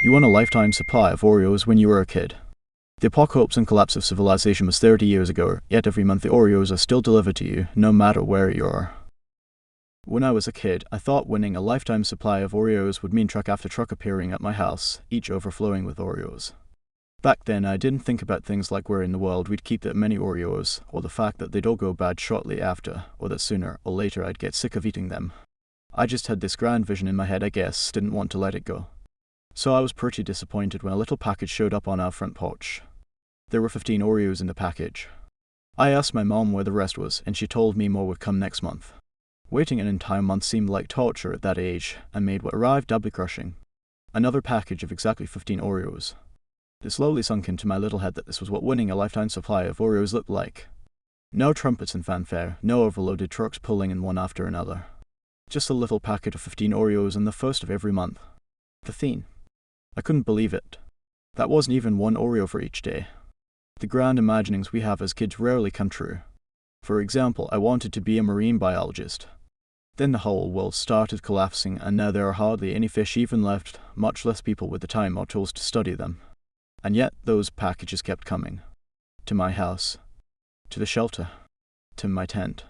You won a lifetime supply of Oreos when you were a kid. The apocalypse and collapse of civilization was 30 years ago, yet every month the Oreos are still delivered to you, no matter where you are. When I was a kid, I thought winning a lifetime supply of Oreos would mean truck after truck appearing at my house, each overflowing with Oreos. Back then, I didn't think about things like where in the world we'd keep that many Oreos, or the fact that they'd all go bad shortly after, or that sooner or later I'd get sick of eating them. I just had this grand vision in my head, I guess, didn't want to let it go. So I was pretty disappointed when a little package showed up on our front porch. There were 15 Oreos in the package. I asked my mom where the rest was, and she told me more would come next month. Waiting an entire month seemed like torture at that age, and made what arrived doubly crushing. Another package of exactly 15 Oreos. It slowly sunk into my little head that this was what winning a lifetime supply of Oreos looked like. No trumpets and fanfare, no overloaded trucks pulling in one after another. Just a little packet of 15 Oreos on the first of every month. 15. I couldn't believe it. That wasn't even one Oreo for each day. The grand imaginings we have as kids rarely come true. For example, I wanted to be a marine biologist. Then the whole world started collapsing, and now there are hardly any fish even left, much less people with the time or tools to study them. And yet those packages kept coming. To my house. To the shelter. To my tent.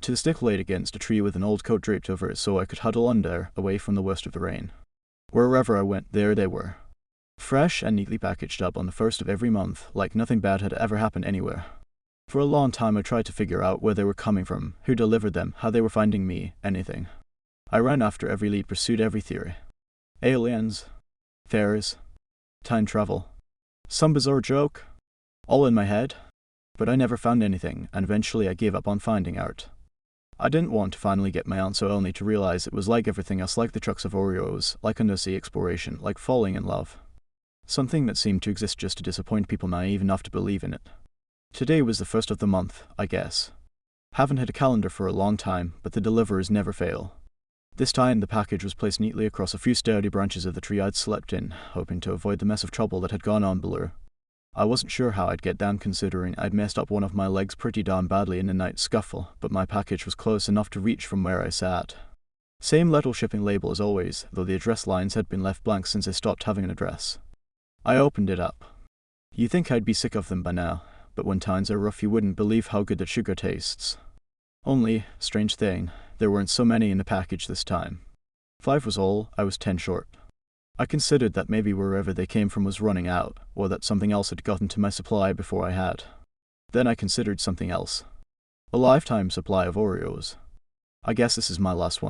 To the stick laid against a tree with an old coat draped over it so I could huddle under, away from the worst of the rain. Wherever I went, there they were. Fresh and neatly packaged up on the first of every month, like nothing bad had ever happened anywhere. For a long time I tried to figure out where they were coming from, who delivered them, how they were finding me, anything. I ran after every lead, pursued every theory. Aliens. Fairies. Time travel. Some bizarre joke. All in my head. But I never found anything, and eventually I gave up on finding out. I didn't want to finally get my answer only to realize it was like everything else, like the trucks of Oreos, like undersea exploration, like falling in love. Something that seemed to exist just to disappoint people naive enough to believe in it. Today was the first of the month, I guess. Haven't had a calendar for a long time, but the deliverers never fail. This time the package was placed neatly across a few sturdy branches of the tree I'd slept in, hoping to avoid the mess of trouble that had gone on below. I wasn't sure how I'd get down considering I'd messed up one of my legs pretty darn badly in a night scuffle, but my package was close enough to reach from where I sat. Same little shipping label as always, though the address lines had been left blank since I stopped having an address. I opened it up. You'd think I'd be sick of them by now, but when times are rough you wouldn't believe how good the sugar tastes. Only, strange thing, there weren't so many in the package this time. 5 was all, I was 10 short. I considered that maybe wherever they came from was running out, or that something else had gotten to my supply before I had. Then I considered something else. A lifetime supply of Oreos. I guess this is my last one.